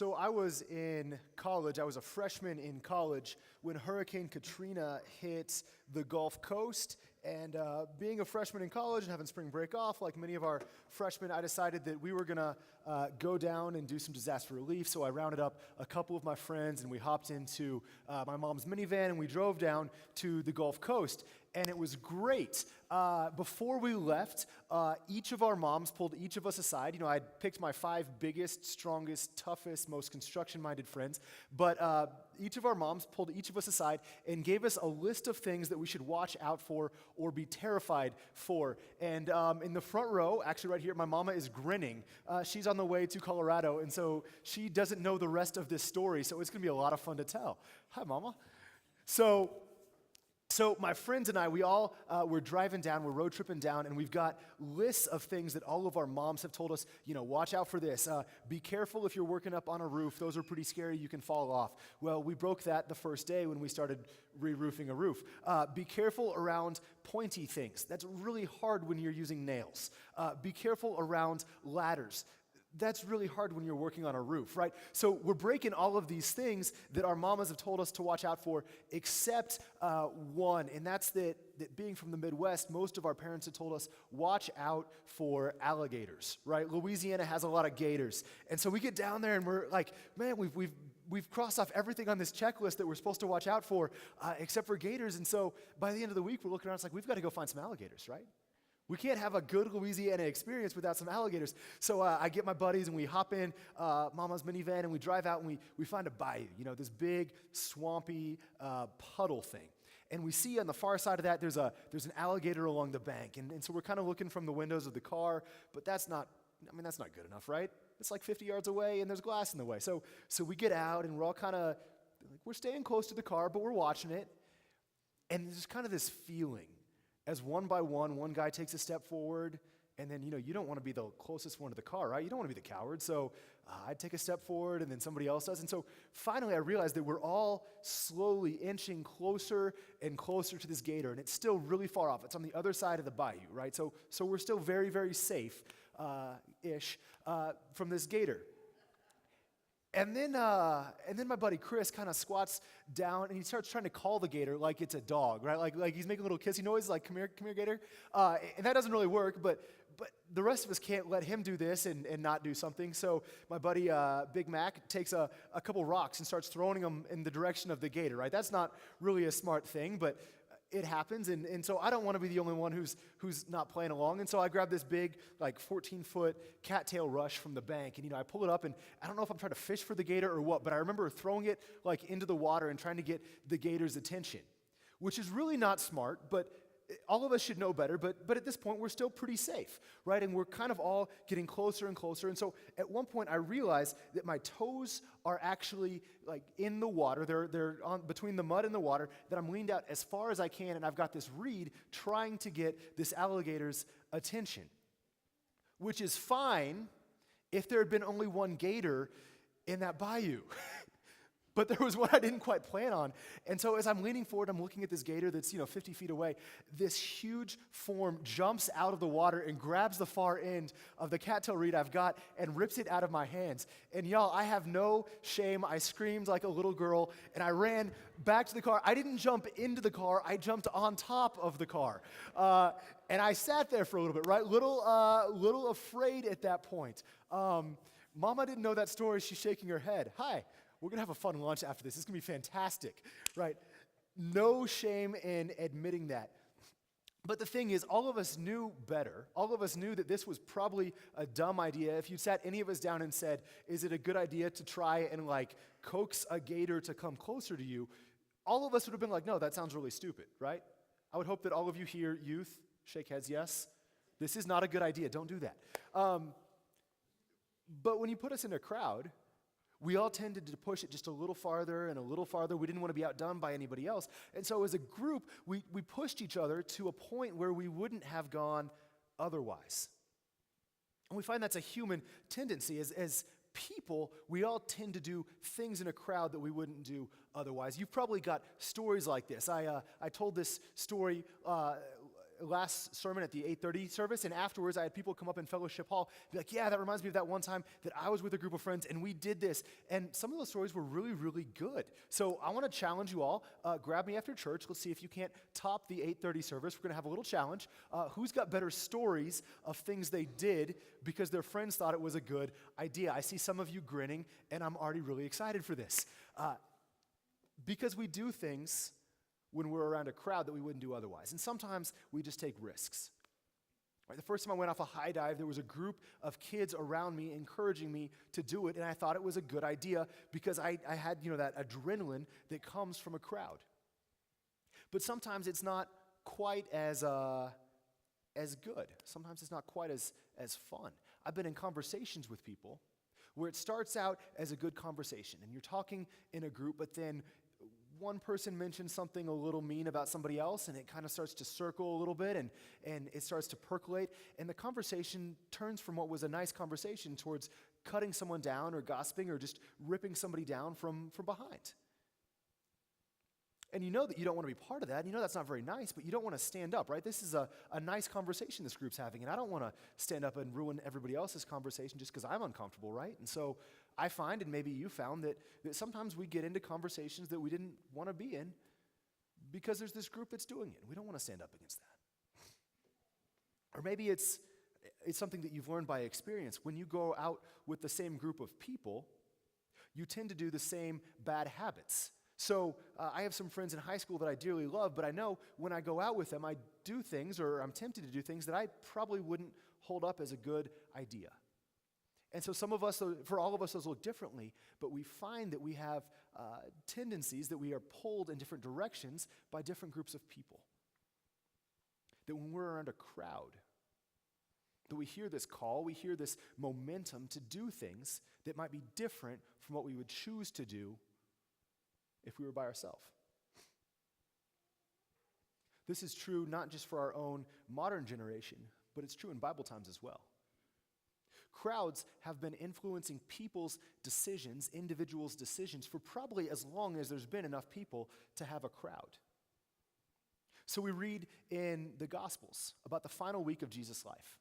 So I was in college. I was a freshman in college when Hurricane Katrina hit the Gulf Coast. And being a freshman in college and having spring break off, like many of our freshmen, I decided that we were going to go down and do some disaster relief. So I rounded up a couple of my friends and we hopped into my mom's minivan and we drove down to the Gulf Coast. And it was great. Before we left, each of our moms pulled each of us aside. You know, I'd picked my 5 biggest, strongest, toughest, most construction-minded friends. But each of our moms pulled each of us aside and gave us a list of things that we should watch out for or be terrified for. And in the front row, actually right here, my mama is grinning. She's on the way to Colorado, and so she doesn't know the rest of this story, so it's going to be a lot of fun to tell. Hi, Mama. So my friends and I, we all were driving down, we're road tripping down, and we've got lists of things that all of our moms have told us, you know, watch out for this. Be careful if you're working up on a roof. Those are pretty scary. You can fall off. Well, we broke that the first day when we started re-roofing a roof. Be careful around pointy things. That's really hard when you're using nails. Be careful around ladders. That's really hard when you're working on a roof, right? So we're breaking all of these things that our mamas have told us to watch out for, except one, and that's that being from the Midwest, most of our parents have told us, watch out for alligators, right? Louisiana has a lot of gators. And so we get down there and we're like, man, we've crossed off everything on this checklist that we're supposed to watch out for, except for gators. And so by the end of the week, we're looking around, it's like, we've got to go find some alligators, right? We can't have a good Louisiana experience without some alligators. So I get my buddies and we hop in Mama's minivan and we drive out and we find a bayou, you know, this big, swampy puddle thing. And we see on the far side of that, there's an alligator along the bank. And so we're kind of looking from the windows of the car, but that's not good enough, right? It's like 50 yards away and there's glass in the way. So we get out and we're all kind of, we're staying close to the car, but we're watching it. And there's kind of this feeling. As one by one guy takes a step forward, and then, you know, you don't want to be the closest one to the car, right? You don't want to be the coward. So I'd take a step forward, and then somebody else does. And so finally I realized that we're all slowly inching closer and closer to this gator, and it's still really far off. It's on the other side of the bayou, right? So we're still very, very safe-ish from this gator. And then my buddy Chris kind of squats down and he starts trying to call the gator like it's a dog, right? Like he's making a little kissy noise, like come here, gator. And that doesn't really work, but the rest of us can't let him do this and not do something. So my buddy Big Mac takes a couple rocks and starts throwing them in the direction of the gator, right? That's not really a smart thing, but it happens, and so I don't want to be the only one who's not playing along, and so I grab this big, like 14-foot cattail rush from the bank, and I pull it up, and I don't know if I'm trying to fish for the gator or what, but I remember throwing it like into the water and trying to get the gator's attention, which is really not smart, but all of us should know better, but at this point, we're still pretty safe, right? And we're kind of all getting closer and closer. And so at one point, I realized that my toes are actually like in the water. They're on between the mud and the water, that I'm leaned out as far as I can, and I've got this reed trying to get this alligator's attention, which is fine if there had been only one gator in that bayou. But there was one I didn't quite plan on. And so as I'm leaning forward, I'm looking at this gator that's 50 feet away. This huge form jumps out of the water and grabs the far end of the cattail reed I've got and rips it out of my hands. And y'all, I have no shame. I screamed like a little girl, and I ran back to the car. I didn't jump into the car. I jumped on top of the car. And I sat there for a little bit, right? Little afraid at that point. Mama didn't know that story. She's shaking her head. Hi. We're going to have a fun lunch after this. It's going to be fantastic, right? No shame in admitting that. But the thing is, all of us knew better. All of us knew that this was probably a dumb idea. If you sat any of us down and said, is it a good idea to try and coax a gator to come closer to you, all of us would have been like, no, that sounds really stupid, right? I would hope that all of you here, youth, shake heads, yes. This is not a good idea. Don't do that. But when you put us in a crowd, we all tended to push it just a little farther and a little farther. We didn't want to be outdone by anybody else. And so as a group, we pushed each other to a point where we wouldn't have gone otherwise. And we find that's a human tendency. As people, we all tend to do things in a crowd that we wouldn't do otherwise. You've probably got stories like this. I told this story last sermon at the 8:30 service, and afterwards I had people come up in fellowship hall, be like, yeah, that reminds me of that one time that I was with a group of friends and we did this. And some of those stories were really, really good. So I want to challenge you all. Grab me after church. Let's see if you can't top the 8:30 service. We're going to have a little challenge. Who's got better stories of things they did because their friends thought it was a good idea? I see some of you grinning, and I'm already really excited for this. Because we do things when we're around a crowd that we wouldn't do otherwise. And sometimes we just take risks. Right, the first time I went off a high dive, there was a group of kids around me encouraging me to do it, and I thought it was a good idea because I had, that adrenaline that comes from a crowd. But sometimes it's not quite as good. Sometimes it's not quite as fun. I've been in conversations with people where it starts out as a good conversation, and you're talking in a group, but then one person mentions something a little mean about somebody else, and it kind of starts to circle a little bit, and it starts to percolate, and the conversation turns from what was a nice conversation towards cutting someone down or gossiping or just ripping somebody down from behind. And you know that you don't want to be part of that, and you know that's not very nice, but you don't want to stand up, right? This is a nice conversation this group's having, and I don't want to stand up and ruin everybody else's conversation just because I'm uncomfortable, right? And so I find, and maybe you found, that sometimes we get into conversations that we didn't want to be in because there's this group that's doing it, and we don't want to stand up against that. Or maybe it's something that you've learned by experience. When you go out with the same group of people, you tend to do the same bad habits. So I have some friends in high school that I dearly love, but I know when I go out with them, I do things, or I'm tempted to do things that I probably wouldn't hold up as a good idea. And so for all of us, those look differently, but we find that we have tendencies that we are pulled in different directions by different groups of people. That when we're around a crowd, that we hear this call, we hear this momentum to do things that might be different from what we would choose to do if we were by ourselves. This is true not just for our own modern generation, but it's true in Bible times as well. Crowds have been influencing people's decisions, individuals' decisions, for probably as long as there's been enough people to have a crowd. So we read in the Gospels about the final week of Jesus' life.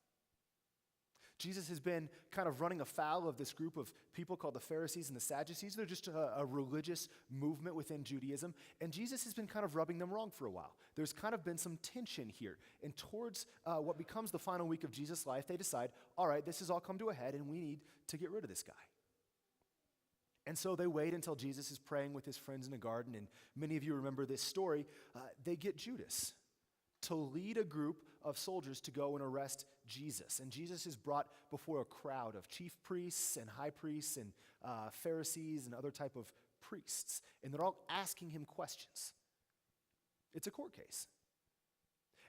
Jesus has been kind of running afoul of this group of people called the Pharisees and the Sadducees. They're just a religious movement within Judaism. And Jesus has been kind of rubbing them wrong for a while. There's kind of been some tension here. And towards what becomes the final week of Jesus' life, they decide, all right, this has all come to a head and we need to get rid of this guy. And so they wait until Jesus is praying with his friends in a garden. And many of you remember this story. They get Judas to lead a group of soldiers to go and arrest Jesus. And Jesus is brought before a crowd of chief priests and high priests and Pharisees and other type of priests. And they're all asking him questions. It's a court case.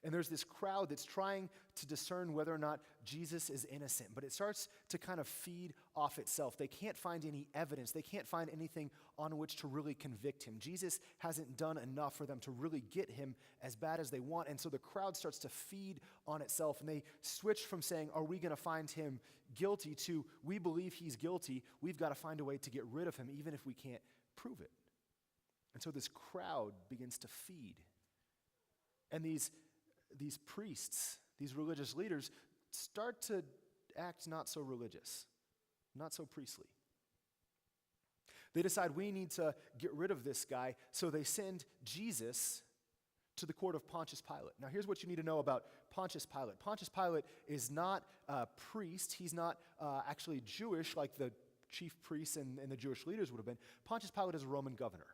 And there's this crowd that's trying to discern whether or not Jesus is innocent, but it starts to kind of feed off itself. They can't find any evidence. They can't find anything on which to really convict him. Jesus hasn't done enough for them to really get him as bad as they want, and so the crowd starts to feed on itself, and they switch from saying, are we going to find him guilty, to we believe he's guilty, we've got to find a way to get rid of him, even if we can't prove it. And so this crowd begins to feed. And these priests, these religious leaders, start to act not so religious, not so priestly. They decide we need to get rid of this guy, so they send Jesus to the court of Pontius Pilate. Now here's what you need to know about Pontius Pilate. Pontius Pilate is not a priest. He's not actually Jewish like the chief priests and the Jewish leaders would have been. Pontius Pilate is a Roman governor.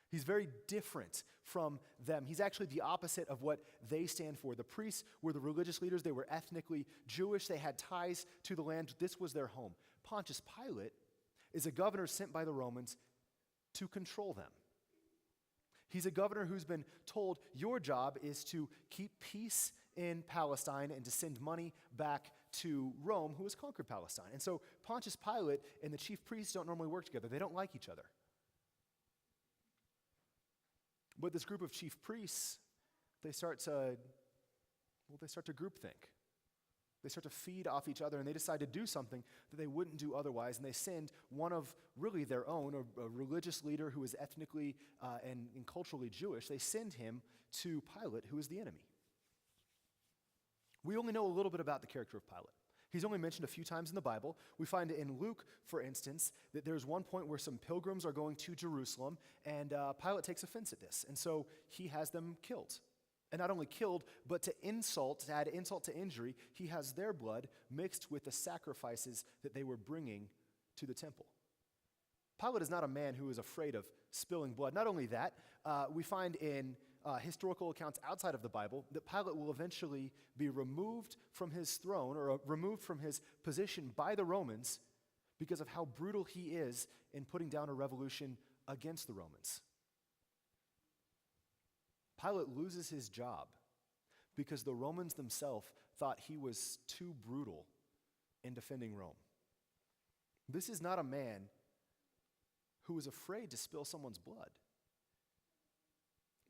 He's very different from them. He's actually the opposite of what they stand for. The priests were the religious leaders. They were ethnically Jewish. They had ties to the land. This was their home. Pontius Pilate is a governor sent by the Romans to control them. He's a governor who's been told, your job is to keep peace in Palestine and to send money back to Rome, who has conquered Palestine. And so Pontius Pilate and the chief priests don't normally work together. They don't like each other. But this group of chief priests, they start to groupthink. They start to feed off each other, and they decide to do something that they wouldn't do otherwise, and they send one of really their own, a religious leader who is ethnically and culturally Jewish. They send him to Pilate, who is the enemy. We only know a little bit about the character of Pilate. He's only mentioned a few times in the Bible. We find in Luke, for instance, that there's one point where some pilgrims are going to Jerusalem, and Pilate takes offense at this, and so he has them killed. And not only killed, but to add insult to injury, he has their blood mixed with the sacrifices that they were bringing to the temple. Pilate is not a man who is afraid of spilling blood. Not only that, we find in historical accounts outside of the Bible that Pilate will eventually be removed from his throne or removed from his position by the Romans because of how brutal he is in putting down a revolution against the Romans. Pilate loses his job because the Romans themselves thought he was too brutal in defending Rome. This is not a man who is afraid to spill someone's blood.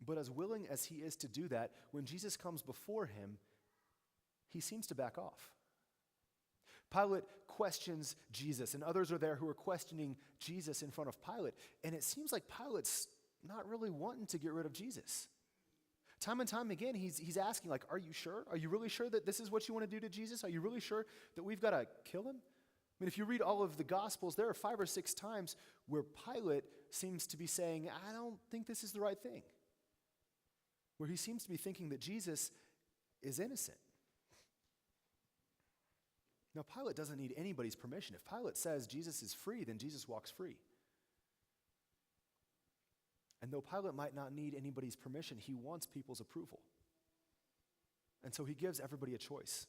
But as willing as he is to do that, when Jesus comes before him, he seems to back off. Pilate questions Jesus, and others are there who are questioning Jesus in front of Pilate, and it seems like Pilate's not really wanting to get rid of Jesus. Time and time again, he's asking, like, are you sure? Are you really sure that this is what you want to do to Jesus? Are you really sure that we've got to kill him? I mean, if you read all of the Gospels, there are 5 or 6 times where Pilate seems to be saying, I don't think this is the right thing. Where he seems to be thinking that Jesus is innocent. Now, Pilate doesn't need anybody's permission. If Pilate says Jesus is free, then Jesus walks free. And though Pilate might not need anybody's permission, he wants people's approval. And so he gives everybody a choice.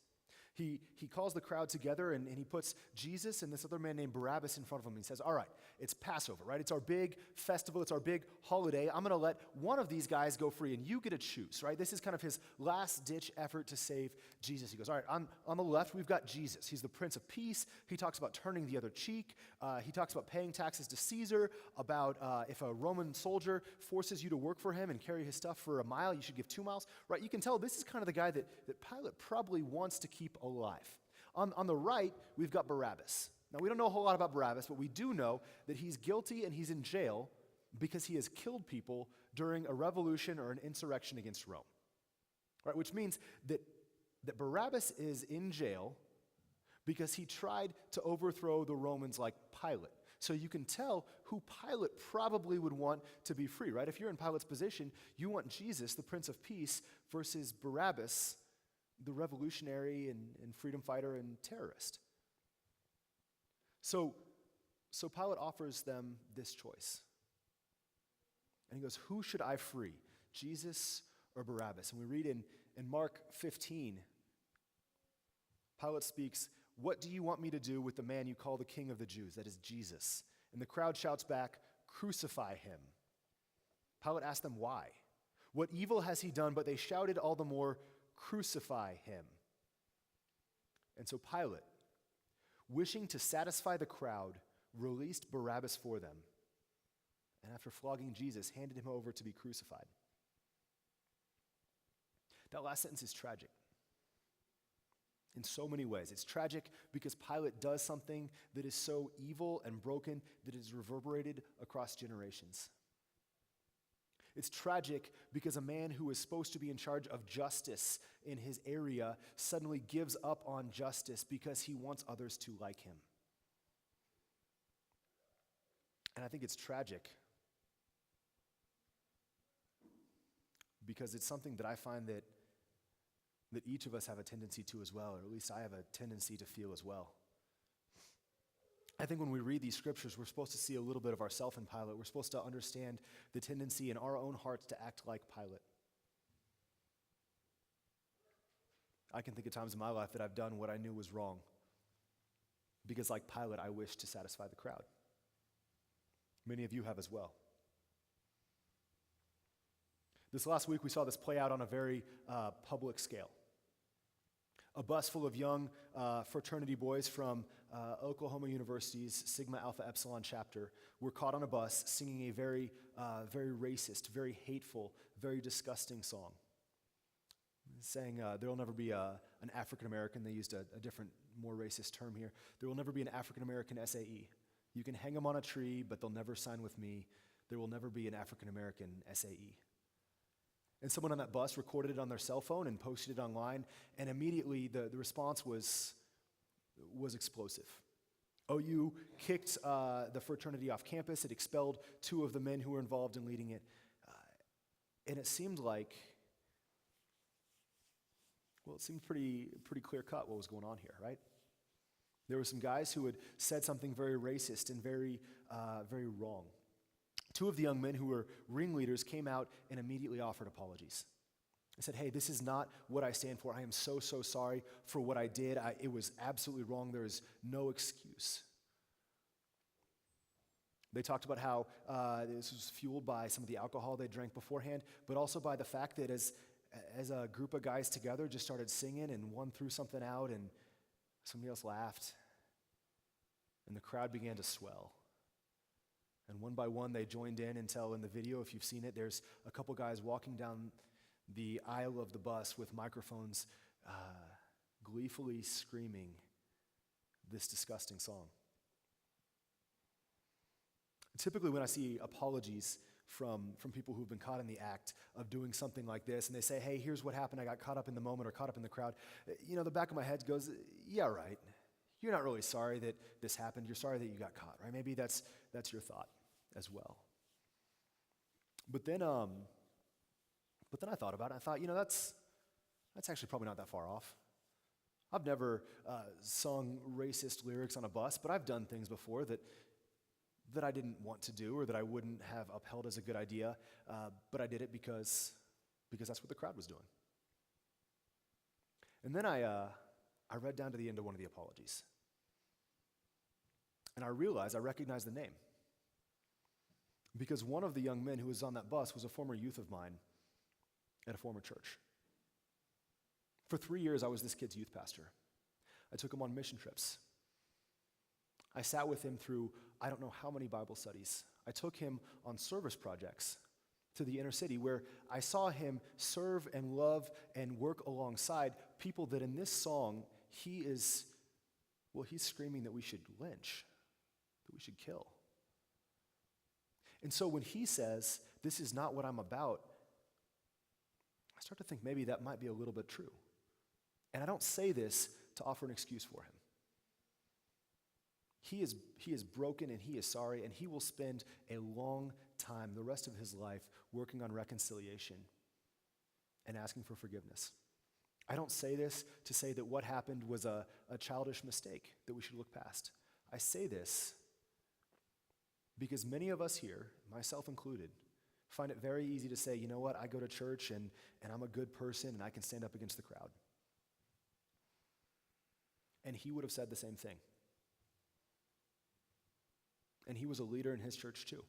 He calls the crowd together and he puts Jesus and this other man named Barabbas in front of him. He says, all right, it's Passover, right? It's our big festival. It's our big holiday. I'm going to let one of these guys go free and you get to choose, right? This is kind of his last-ditch effort to save Jesus. He goes, all right, on the left, we've got Jesus. He's the Prince of Peace. He talks about turning the other cheek. He talks about paying taxes to Caesar, about if a Roman soldier forces you to work for him and carry his stuff for a mile, you should give 2 miles, right? You can tell this is kind of the guy that Pilate probably wants to keep alive. On the right, we've got Barabbas. Now, we don't know a whole lot about Barabbas, but we do know that he's guilty and he's in jail because he has killed people during a revolution or an insurrection against Rome. Right, which means that Barabbas is in jail because he tried to overthrow the Romans like Pilate. So you can tell who Pilate probably would want to be free, right? If you're in Pilate's position, you want Jesus, the Prince of Peace, versus Barabbas, the revolutionary and freedom fighter and terrorist. So Pilate offers them this choice. And he goes, who should I free, Jesus or Barabbas? And we read in Mark 15, Pilate speaks, what do you want me to do with the man you call the King of the Jews? That is Jesus. And the crowd shouts back, crucify him. Pilate asked them why. What evil has he done? But they shouted all the more, crucify him. And so Pilate, wishing to satisfy the crowd, released Barabbas for them. And after flogging Jesus, handed him over to be crucified. That last sentence is tragic in so many ways. It's tragic because Pilate does something that is so evil and broken that is reverberated across generations. It's tragic because a man who is supposed to be in charge of justice in his area suddenly gives up on justice because he wants others to like him. And I think it's tragic because it's something that I find that each of us have a tendency to as well, or at least I have a tendency to feel as well. I think when we read these scriptures, we're supposed to see a little bit of ourselves in Pilate. We're supposed to understand the tendency in our own hearts to act like Pilate. I can think of times in my life that I've done what I knew was wrong because, like Pilate, I wished to satisfy the crowd. Many of you have as well. This last week, we saw this play out on a very public scale. A bus full of young fraternity boys from Oklahoma University's Sigma Alpha Epsilon chapter were caught on a bus singing a very racist, very hateful, very disgusting song. Saying there will never be an African American. They used a different, more racist term here. There will never be an African American SAE. You can hang them on a tree, but they'll never sign with me. There will never be an African American SAE. And someone on that bus recorded it on their cell phone and posted it online, and immediately the response was explosive. OU kicked the fraternity off campus. It expelled 2 of the men who were involved in leading it. And it seemed pretty clear-cut what was going on here, right? There were some guys who had said something very racist and very wrong. 2 of the young men who were ringleaders came out and immediately offered apologies. They said, hey, this is not what I stand for. I am so sorry for what I did. It was absolutely wrong. There is no excuse. They talked about how this was fueled by some of the alcohol they drank beforehand, but also by the fact that as a group of guys together just started singing and one threw something out and somebody else laughed, and the crowd began to swell. And one by one, they joined in until in the video, if you've seen it, there's a couple guys walking down the aisle of the bus with microphones gleefully screaming this disgusting song. Typically, when I see apologies from people who've been caught in the act of doing something like this, and they say, hey, here's what happened, I got caught up in the moment or caught up in the crowd, the back of my head goes, yeah, right. You're not really sorry that this happened. You're sorry that you got caught, right? Maybe that's your thought as well. But then I thought about it. I thought, that's actually probably not that far off. I've never sung racist lyrics on a bus, but I've done things before that I didn't want to do or that I wouldn't have upheld as a good idea, but I did it because that's what the crowd was doing. And then I read down to the end of one of the apologies. And I recognized the name. Because one of the young men who was on that bus was a former youth of mine at a former church. For 3 years, I was this kid's youth pastor. I took him on mission trips. I sat with him through I don't know how many Bible studies. I took him on service projects to the inner city where I saw him serve and love and work alongside people that in this song, he's screaming that we should lynch, that we should kill. And so when he says, this is not what I'm about, I start to think maybe that might be a little bit true. And I don't say this to offer an excuse for him. He is broken and he is sorry, and he will spend a long time, the rest of his life, working on reconciliation and asking for forgiveness. I don't say this to say that what happened was a childish mistake that we should look past. I say this because many of us here, myself included, find it very easy to say, you know what, I go to church and I'm a good person and I can stand up against the crowd. And he would have said the same thing. And he was a leader in his church too.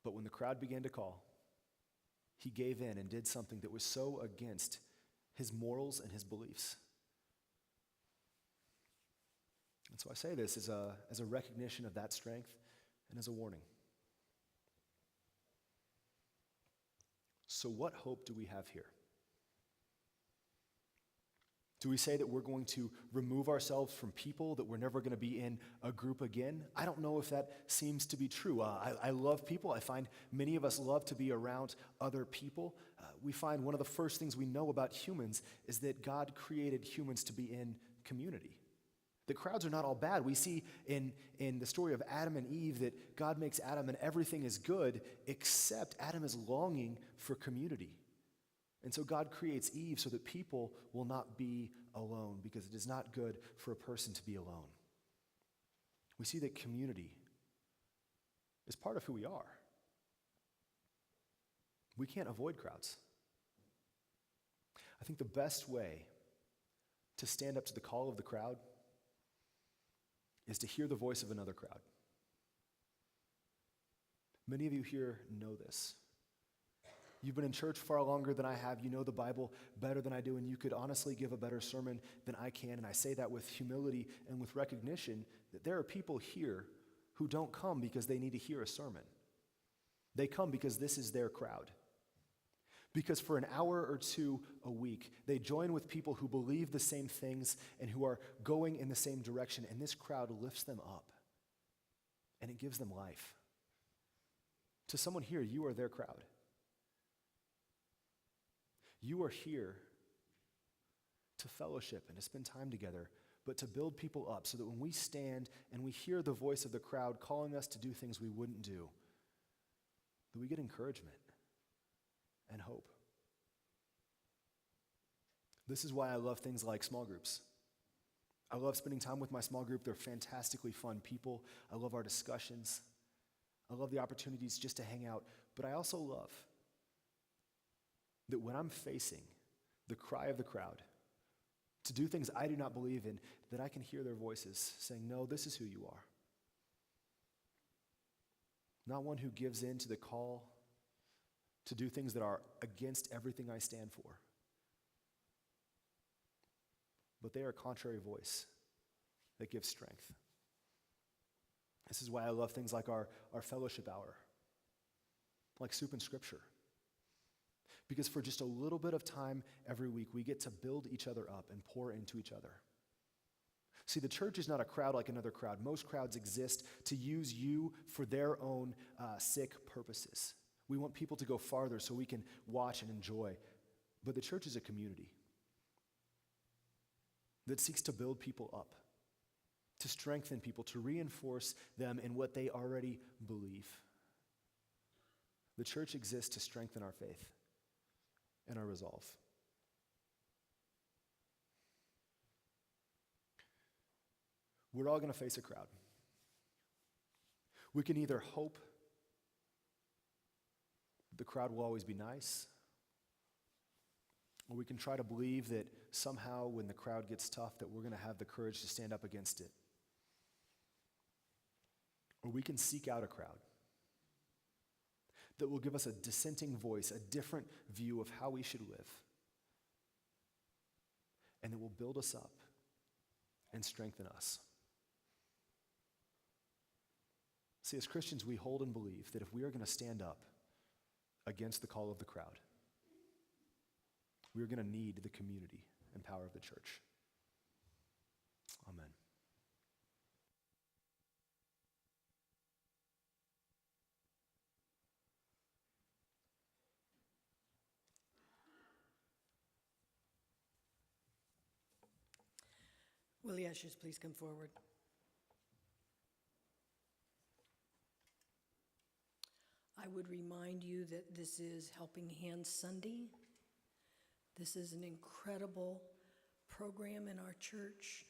But when the crowd began to call, he gave in and did something that was so against his morals and his beliefs. And so I say this as a recognition of that strength and as a warning. So what hope do we have here? Do we say that we're going to remove ourselves from people, that we're never going to be in a group again? I don't know if that seems to be true. I love people. I find many of us love to be around other people. We find one of the first things we know about humans is that God created humans to be in community. The crowds are not all bad. We see in the story of Adam and Eve that God makes Adam and everything is good, except Adam is longing for community. And so God creates Eve so that people will not be alone, because it is not good for a person to be alone. We see that community is part of who we are. We can't avoid crowds. I think the best way to stand up to the call of the crowd is to hear the voice of another crowd. Many of you here know this. You've been in church far longer than I have. You know the Bible better than I do, and you could honestly give a better sermon than I can. And I say that with humility and with recognition that there are people here who don't come because they need to hear a sermon. They come because this is their crowd. Because for an hour or two a week, they join with people who believe the same things and who are going in the same direction, and this crowd lifts them up, and it gives them life. To someone here, you are their crowd. You are here to fellowship and to spend time together, but to build people up so that when we stand and we hear the voice of the crowd calling us to do things we wouldn't do, that we get encouragement and hope. This is why I love things like small groups. I love spending time with my small group. They're fantastically fun people. I love our discussions. I love the opportunities just to hang out. But I also love that when I'm facing the cry of the crowd, to do things I do not believe in, that I can hear their voices saying, no, this is who you are. Not one who gives in to the call to do things that are against everything I stand for. But they are a contrary voice that gives strength. This is why I love things like our fellowship hour, like Soup and Scripture. Because for just a little bit of time every week, we get to build each other up and pour into each other. See, the church is not a crowd like another crowd. Most crowds exist to use you for their own sick purposes. We want people to go farther so we can watch and enjoy. But the church is a community that seeks to build people up, to strengthen people, to reinforce them in what they already believe. The church exists to strengthen our faith and our resolve. We're all going to face a crowd. We can either hope the crowd will always be nice, or we can try to believe that somehow when the crowd gets tough that we're going to have the courage to stand up against it. Or we can seek out a crowd that will give us a dissenting voice, a different view of how we should live, and that will build us up and strengthen us. See, as Christians, we hold and believe that if we are going to stand up against the call of the crowd, we are going to need the community and power of the church. Amen. Will the ushers please come forward? I would remind you that this is Helping Hands Sunday. This is an incredible program in our church.